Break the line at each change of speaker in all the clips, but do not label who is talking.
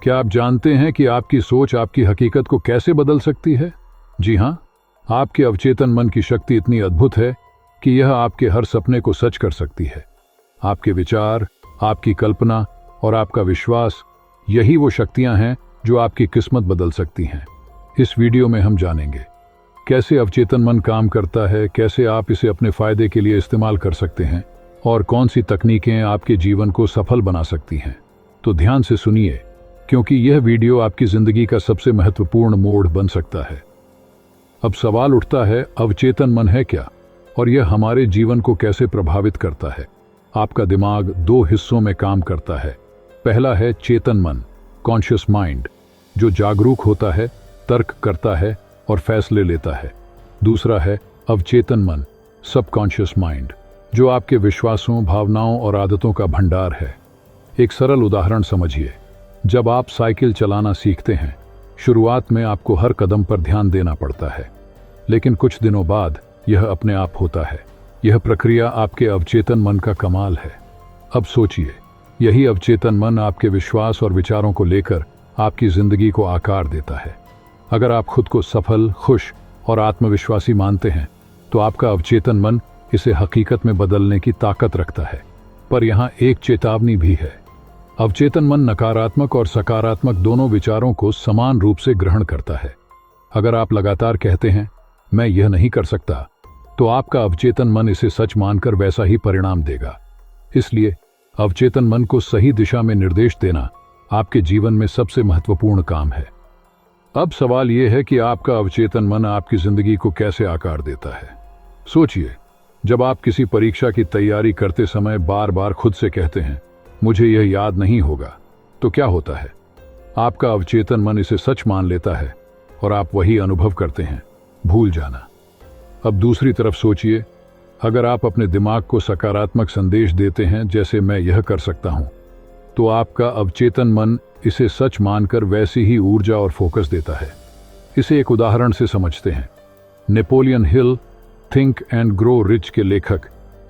क्या आप जानते हैं कि आपकी सोच आपकी हकीकत को कैसे बदल सकती है? जी हाँ, आपके अवचेतन मन की शक्ति इतनी अद्भुत है कि यह आपके हर सपने को सच कर सकती है। आपके विचार, आपकी कल्पना और आपका विश्वास, यही वो शक्तियां हैं जो आपकी किस्मत बदल सकती हैं। इस वीडियो में हम जानेंगे कैसे अवचेतन मन काम करता है, कैसे आप इसे अपने फायदे के लिए इस्तेमाल कर सकते हैं और कौन सी तकनीकें आपके जीवन को सफल बना सकती हैं। तो ध्यान से सुनिए, क्योंकि यह वीडियो आपकी जिंदगी का सबसे महत्वपूर्ण मोड़ बन सकता है। अब सवाल उठता है, अवचेतन मन है क्या और यह हमारे जीवन को कैसे प्रभावित करता है? आपका दिमाग दो हिस्सों में काम करता है। पहला है चेतन मन, कॉन्शियस माइंड, जो जागरूक होता है, तर्क करता है और फैसले लेता है। दूसरा है अवचेतन मन, सबकॉन्शियस माइंड, जो आपके विश्वासों, भावनाओं और आदतों का भंडार है। एक सरल उदाहरण समझिए। जब आप साइकिल चलाना सीखते हैं, शुरुआत में आपको हर कदम पर ध्यान देना पड़ता है, लेकिन कुछ दिनों बाद यह अपने आप होता है। यह प्रक्रिया आपके अवचेतन मन का कमाल है। अब सोचिए, यही अवचेतन मन आपके विश्वास और विचारों को लेकर आपकी जिंदगी को आकार देता है। अगर आप खुद को सफल, खुश और आत्मविश्वासी मानते हैं, तो आपका अवचेतन मन इसे हकीकत में बदलने की ताकत रखता है। पर यहाँ एक चेतावनी भी है। अवचेतन मन नकारात्मक और सकारात्मक दोनों विचारों को समान रूप से ग्रहण करता है। अगर आप लगातार कहते हैं, मैं यह नहीं कर सकता, तो आपका अवचेतन मन इसे सच मानकर वैसा ही परिणाम देगा। इसलिए अवचेतन मन को सही दिशा में निर्देश देना आपके जीवन में सबसे महत्वपूर्ण काम है। अब सवाल यह है कि आपका अवचेतन मन आपकी जिंदगी को कैसे आकार देता है। सोचिए, जब आप किसी परीक्षा की तैयारी करते समय बार बार खुद से कहते हैं, मुझे यह याद नहीं होगा, तो क्या होता है? आपका अवचेतन मन इसे सच मान लेता है और आप वही अनुभव करते हैं, भूल जाना। अब दूसरी तरफ सोचिए, अगर आप अपने दिमाग को सकारात्मक संदेश देते हैं, जैसे मैं यह कर सकता हूं, तो आपका अवचेतन मन इसे सच मानकर वैसी ही ऊर्जा और फोकस देता है। इसे एक उदाहरण से समझते हैं। Napoleon Hill, think and grow rich के लेखक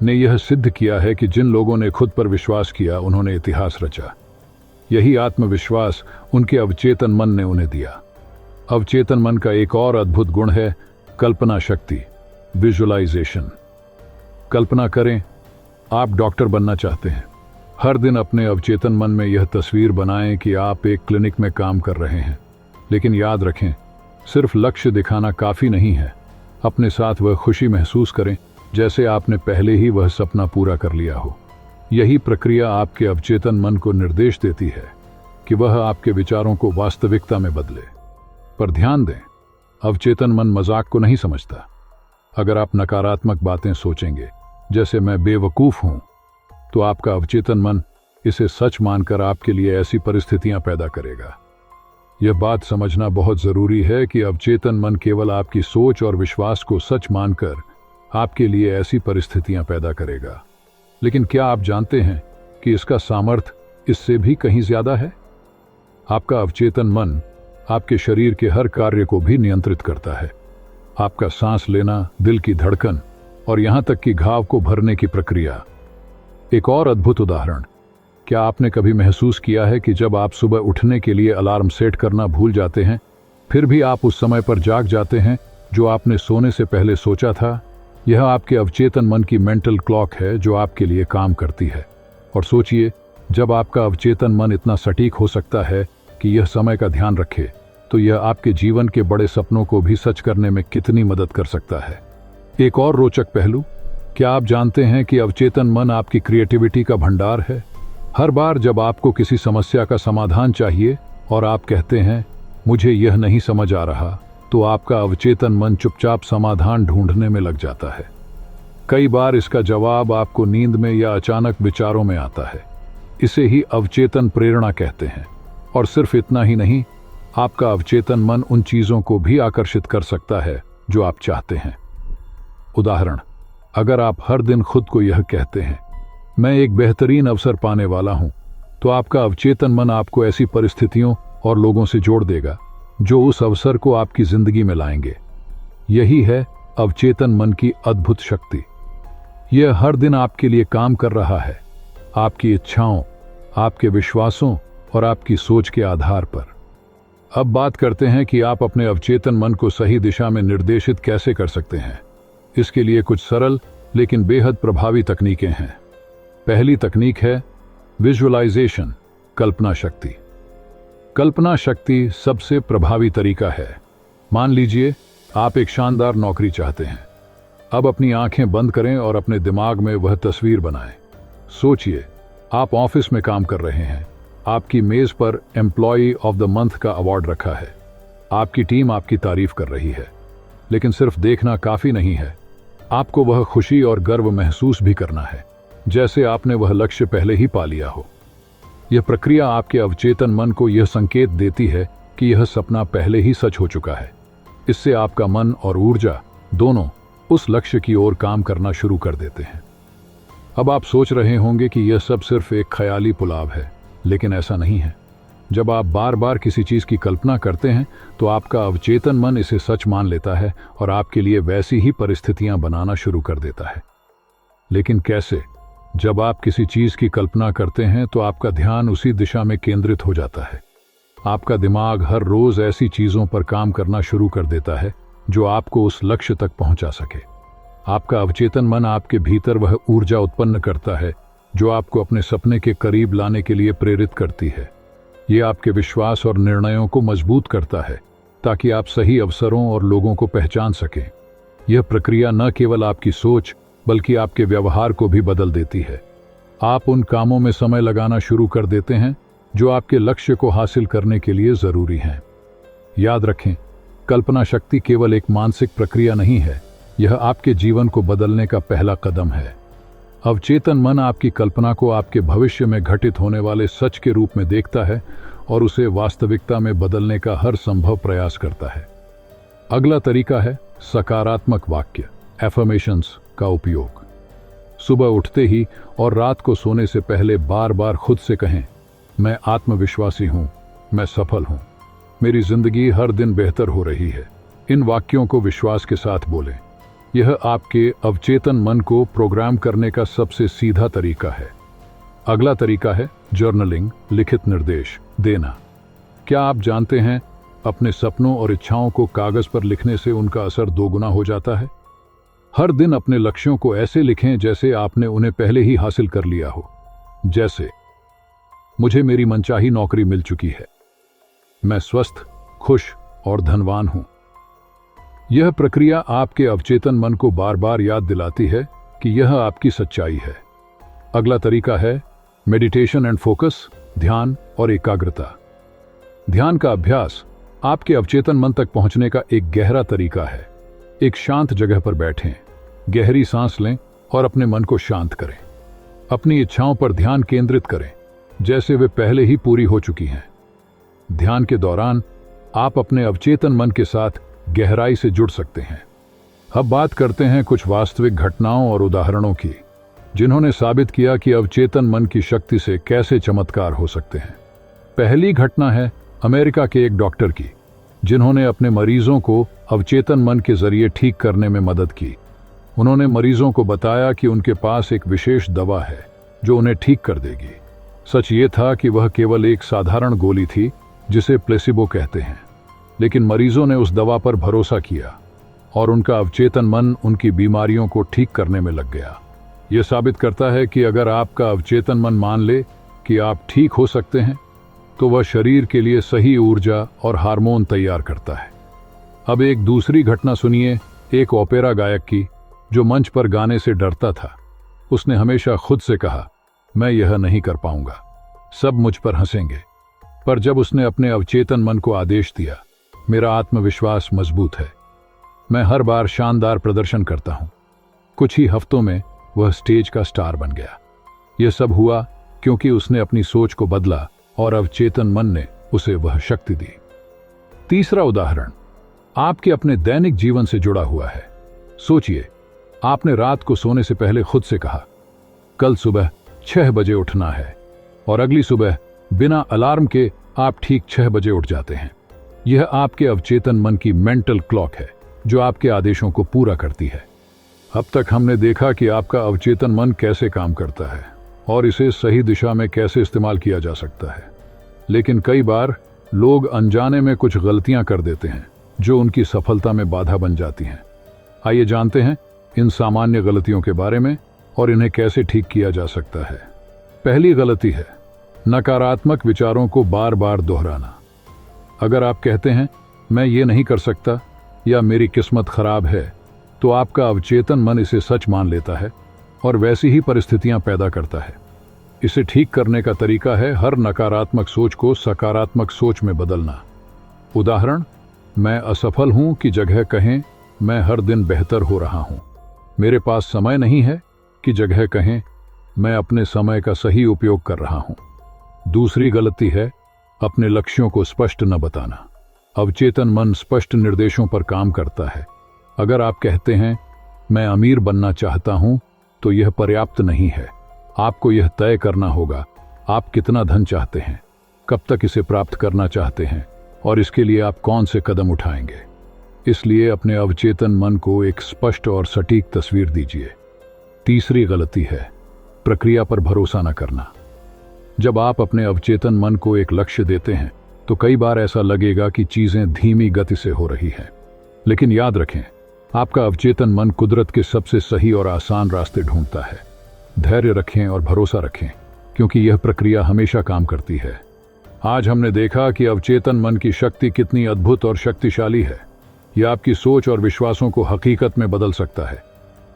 ने यह सिद्ध किया है कि जिन लोगों ने खुद पर विश्वास किया, उन्होंने इतिहास रचा। यही आत्मविश्वास उनके अवचेतन मन ने उन्हें दिया। अवचेतन मन का एक और अद्भुत गुण है कल्पना शक्ति, विजुअलाइजेशन। कल्पना करें, आप डॉक्टर बनना चाहते हैं। हर दिन अपने अवचेतन मन में यह तस्वीर बनाएं कि आप एक क्लिनिक में काम कर रहे हैं। लेकिन याद रखें, सिर्फ लक्ष्य दिखाना काफी नहीं है। अपने साथ वह खुशी महसूस करें जैसे आपने पहले ही वह सपना पूरा कर लिया हो। यही प्रक्रिया आपके अवचेतन मन को निर्देश देती है कि वह आपके विचारों को वास्तविकता में बदले। पर ध्यान दें, अवचेतन मन मजाक को नहीं समझता। अगर आप नकारात्मक बातें सोचेंगे, जैसे मैं बेवकूफ हूं, तो आपका अवचेतन मन इसे सच मानकर आपके लिए ऐसी परिस्थितियां पैदा करेगा। यह बात समझना बहुत जरूरी है कि अवचेतन मन केवल आपकी सोच और विश्वास को सच मानकर आपके लिए ऐसी परिस्थितियां पैदा करेगा। लेकिन क्या आप जानते हैं कि इसका सामर्थ्य इससे भी कहीं ज्यादा है? आपका अवचेतन मन आपके शरीर के हर कार्य को भी नियंत्रित करता है। आपका सांस लेना, दिल की धड़कन और यहां तक कि घाव को भरने की प्रक्रिया। एक और अद्भुत उदाहरण, क्या आपने कभी महसूस किया है कि जब आप सुबह उठने के लिए अलार्म सेट करना भूल जाते हैं, फिर भी आप उस समय पर जाग जाते हैं जो आपने सोने से पहले सोचा था? यह आपके अवचेतन मन की मेंटल क्लॉक है जो आपके लिए काम करती है। और सोचिए, जब आपका अवचेतन मन इतना सटीक हो सकता है कि यह समय का ध्यान रखे, तो यह आपके जीवन के बड़े सपनों को भी सच करने में कितनी मदद कर सकता है। एक और रोचक पहलू, क्या आप जानते हैं कि अवचेतन मन आपकी क्रिएटिविटी का भंडार है? हर बार जब आपको किसी समस्या का समाधान चाहिए और आप कहते हैं, मुझे यह नहीं समझ आ रहा, तो आपका अवचेतन मन चुपचाप समाधान ढूंढने में लग जाता है। कई बार इसका जवाब आपको नींद में या अचानक विचारों में आता है। इसे ही अवचेतन प्रेरणा कहते हैं। और सिर्फ इतना ही नहीं, आपका अवचेतन मन उन चीजों को भी आकर्षित कर सकता है जो आप चाहते हैं। उदाहरण, अगर आप हर दिन खुद को यह कहते हैं, मैं एक बेहतरीन अवसर पाने वाला हूं, तो आपका अवचेतन मन आपको ऐसी परिस्थितियों और लोगों से जोड़ देगा जो उस अवसर को आपकी जिंदगी में लाएंगे। यही है अवचेतन मन की अद्भुत शक्ति। यह हर दिन आपके लिए काम कर रहा है। आपकी इच्छाओं, आपके विश्वासों और आपकी सोच के आधार पर। अब बात करते हैं कि आप अपने अवचेतन मन को सही दिशा में निर्देशित कैसे कर सकते हैं। इसके लिए कुछ सरल लेकिन बेहद प्रभावी तकनीकें हैं। पहली तकनीक है विजुअलाइजेशन, कल्पना शक्ति। कल्पना शक्ति सबसे प्रभावी तरीका है। मान लीजिए आप एक शानदार नौकरी चाहते हैं। अब अपनी आंखें बंद करें और अपने दिमाग में वह तस्वीर बनाएं। सोचिए, आप ऑफिस में काम कर रहे हैं। आपकी मेज पर एम्प्लॉय ऑफ द मंथ का अवार्ड रखा है। आपकी टीम आपकी तारीफ कर रही है। लेकिन सिर्फ देखना काफी नहीं है, आपको वह खुशी और गर्व महसूस भी करना है, जैसे आपने वह लक्ष्य पहले ही पा लिया हो। यह प्रक्रिया आपके अवचेतन मन को यह संकेत देती है कि यह सपना पहले ही सच हो चुका है। इससे आपका मन और ऊर्जा दोनों उस लक्ष्य की ओर काम करना शुरू कर देते हैं। अब आप सोच रहे होंगे कि यह सब सिर्फ एक ख्याली पुलाव है, लेकिन ऐसा नहीं है। जब आप बार बार किसी चीज की कल्पना करते हैं तो आपका अवचेतन मन इसे सच मान लेता है और आपके लिए वैसी ही परिस्थितियां बनाना शुरू कर देता है। लेकिन कैसे? जब आप किसी चीज की कल्पना करते हैं तो आपका ध्यान उसी दिशा में केंद्रित हो जाता है। आपका दिमाग हर रोज ऐसी चीजों पर काम करना शुरू कर देता है जो आपको उस लक्ष्य तक पहुंचा सके। आपका अवचेतन मन आपके भीतर वह ऊर्जा उत्पन्न करता है जो आपको अपने सपने के करीब लाने के लिए प्रेरित करती है। ये आपके विश्वास और निर्णयों को मजबूत करता है ताकि आप सही अवसरों और लोगों को पहचान सकें। यह प्रक्रिया न केवल आपकी सोच बल्कि आपके व्यवहार को भी बदल देती है। आप उन कामों में समय लगाना शुरू कर देते हैं जो आपके लक्ष्य को हासिल करने के लिए जरूरी हैं। याद रखें, कल्पना शक्ति केवल एक मानसिक प्रक्रिया नहीं है, यह आपके जीवन को बदलने का पहला कदम है। अवचेतन मन आपकी कल्पना को आपके भविष्य में घटित होने वाले सच के रूप में देखता है और उसे वास्तविकता में बदलने का हर संभव प्रयास करता है। अगला तरीका है सकारात्मक वाक्य, एफर्मेशंस का उपयोग। सुबह उठते ही और रात को सोने से पहले बार बार खुद से कहें, मैं आत्मविश्वासी हूं, मैं सफल हूं, मेरी जिंदगी हर दिन बेहतर हो रही है। इन वाक्यों को विश्वास के साथ बोलें। यह आपके अवचेतन मन को प्रोग्राम करने का सबसे सीधा तरीका है। अगला तरीका है जर्नलिंग, लिखित निर्देश देना। क्या आप जानते हैं, अपने सपनों और इच्छाओं को कागज पर लिखने से उनका असर दोगुना हो जाता है। हर दिन अपने लक्ष्यों को ऐसे लिखें जैसे आपने उन्हें पहले ही हासिल कर लिया हो। जैसे, मुझे मेरी मनचाही नौकरी मिल चुकी है, मैं स्वस्थ, खुश और धनवान हूं। यह प्रक्रिया आपके अवचेतन मन को बार बार याद दिलाती है कि यह आपकी सच्चाई है। अगला तरीका है मेडिटेशन एंड फोकस, ध्यान और एकाग्रता। ध्यान का अभ्यास आपके अवचेतन मन तक पहुंचने का एक गहरा तरीका है। एक शांत जगह पर बैठें, गहरी सांस लें और अपने मन को शांत करें। अपनी इच्छाओं पर ध्यान केंद्रित करें जैसे वे पहले ही पूरी हो चुकी हैं। ध्यान के दौरान आप अपने अवचेतन मन के साथ गहराई से जुड़ सकते हैं। अब बात करते हैं कुछ वास्तविक घटनाओं और उदाहरणों की, जिन्होंने साबित किया कि अवचेतन मन की शक्ति से कैसे चमत्कार हो सकते हैं। पहली घटना है अमेरिका के एक डॉक्टर की, जिन्होंने अपने मरीजों को अवचेतन मन के जरिए ठीक करने में मदद की। उन्होंने मरीजों को बताया कि उनके पास एक विशेष दवा है जो उन्हें ठीक कर देगी। सच ये था कि वह केवल एक साधारण गोली थी जिसे प्लेसिबो कहते हैं, लेकिन मरीजों ने उस दवा पर भरोसा किया और उनका अवचेतन मन उनकी बीमारियों को ठीक करने में लग गया। यह साबित करता है कि अगर आपका अवचेतन मन मान ले कि आप ठीक हो सकते हैं, तो वह शरीर के लिए सही ऊर्जा और हार्मोन तैयार करता है। अब एक दूसरी घटना सुनिए, एक ओपेरा गायक की, जो मंच पर गाने से डरता था। उसने हमेशा खुद से कहा, मैं यह नहीं कर पाऊंगा, सब मुझ पर हंसेंगे। पर जब उसने अपने अवचेतन मन को आदेश दिया, मेरा आत्मविश्वास मजबूत है, मैं हर बार शानदार प्रदर्शन करता हूं, कुछ ही हफ्तों में वह स्टेज का स्टार बन गया। यह सब हुआ क्योंकि उसने अपनी सोच को बदला और अवचेतन मन ने उसे वह शक्ति दी। तीसरा उदाहरण आपके अपने दैनिक जीवन से जुड़ा हुआ है। सोचिए, आपने रात को सोने से पहले खुद से कहा, कल सुबह 6 बजे उठना है, और अगली सुबह बिना अलार्म के आप ठीक 6 बजे उठ जाते हैं। यह आपके अवचेतन मन की मेंटल क्लॉक है जो आपके आदेशों को पूरा करती है। अब तक हमने देखा कि आपका अवचेतन मन कैसे काम करता है और इसे सही दिशा में कैसे इस्तेमाल किया जा सकता है। लेकिन कई बार लोग अनजाने में कुछ गलतियां कर देते हैं जो उनकी सफलता में बाधा बन जाती हैं। आइए जानते हैं इन सामान्य गलतियों के बारे में और इन्हें कैसे ठीक किया जा सकता है। पहली गलती है नकारात्मक विचारों को बार बार दोहराना। अगर आप कहते हैं मैं ये नहीं कर सकता या मेरी किस्मत खराब है, तो आपका अवचेतन मन इसे सच मान लेता है और वैसी ही परिस्थितियां पैदा करता है। इसे ठीक करने का तरीका है हर नकारात्मक सोच को सकारात्मक सोच में बदलना। उदाहरण, मैं असफल हूं की जगह कहें मैं हर दिन बेहतर हो रहा हूं। मेरे पास समय नहीं है की जगह कहें मैं अपने समय का सही उपयोग कर रहा हूं। दूसरी गलती है अपने लक्ष्यों को स्पष्ट न बताना। अवचेतन मन स्पष्ट निर्देशों पर काम करता है। अगर आप कहते हैं मैं अमीर बनना चाहता हूं, तो यह पर्याप्त नहीं है। आपको यह तय करना होगा आप कितना धन चाहते हैं, कब तक इसे प्राप्त करना चाहते हैं और इसके लिए आप कौन से कदम उठाएंगे। इसलिए अपने अवचेतन मन को एक स्पष्ट और सटीक तस्वीर दीजिए। तीसरी गलती है प्रक्रिया पर भरोसा न करना। जब आप अपने अवचेतन मन को एक लक्ष्य देते हैं तो कई बार ऐसा लगेगा कि चीजें धीमी गति से हो रही हैं। लेकिन याद रखें, आपका अवचेतन मन कुदरत के सबसे सही और आसान रास्ते ढूंढता है। धैर्य रखें और भरोसा रखें, क्योंकि यह प्रक्रिया हमेशा काम करती है। आज हमने देखा कि अवचेतन मन की शक्ति कितनी अद्भुत और शक्तिशाली है। यह आपकी सोच और विश्वासों को हकीकत में बदल सकता है।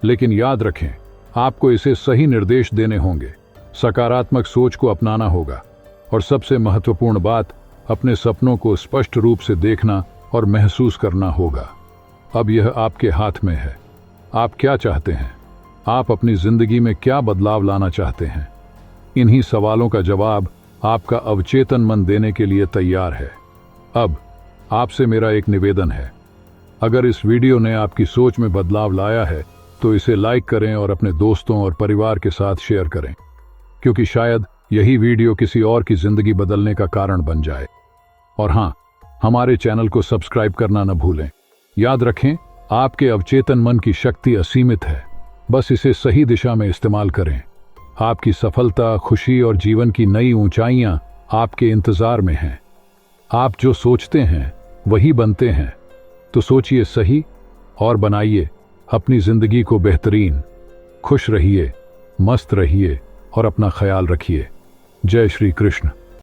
लेकिन याद रखें, आपको इसे सही निर्देश देने होंगे, सकारात्मक सोच को अपनाना होगा और सबसे महत्वपूर्ण बात, अपने सपनों को स्पष्ट रूप से देखना और महसूस करना होगा। अब यह आपके हाथ में है। आप क्या चाहते हैं? आप अपनी जिंदगी में क्या बदलाव लाना चाहते हैं? इन्हीं सवालों का जवाब आपका अवचेतन मन देने के लिए तैयार है। अब आपसे मेरा एक निवेदन है, अगर इस वीडियो ने आपकी सोच में बदलाव लाया है तो इसे लाइक करें और अपने दोस्तों और परिवार के साथ शेयर करें, क्योंकि शायद यही वीडियो किसी और की जिंदगी बदलने का कारण बन जाए। और हाँ, हमारे चैनल को सब्सक्राइब करना न भूलें। याद रखें, आपके अवचेतन मन की शक्ति असीमित है, बस इसे सही दिशा में इस्तेमाल करें। आपकी सफलता, खुशी और जीवन की नई ऊंचाइयां आपके इंतजार में हैं। आप जो सोचते हैं वही बनते हैं, तो सोचिए सही और बनाइए अपनी जिंदगी को बेहतरीन। खुश रहिए, मस्त रहिए और अपना ख्याल रखिए। जय श्री कृष्ण।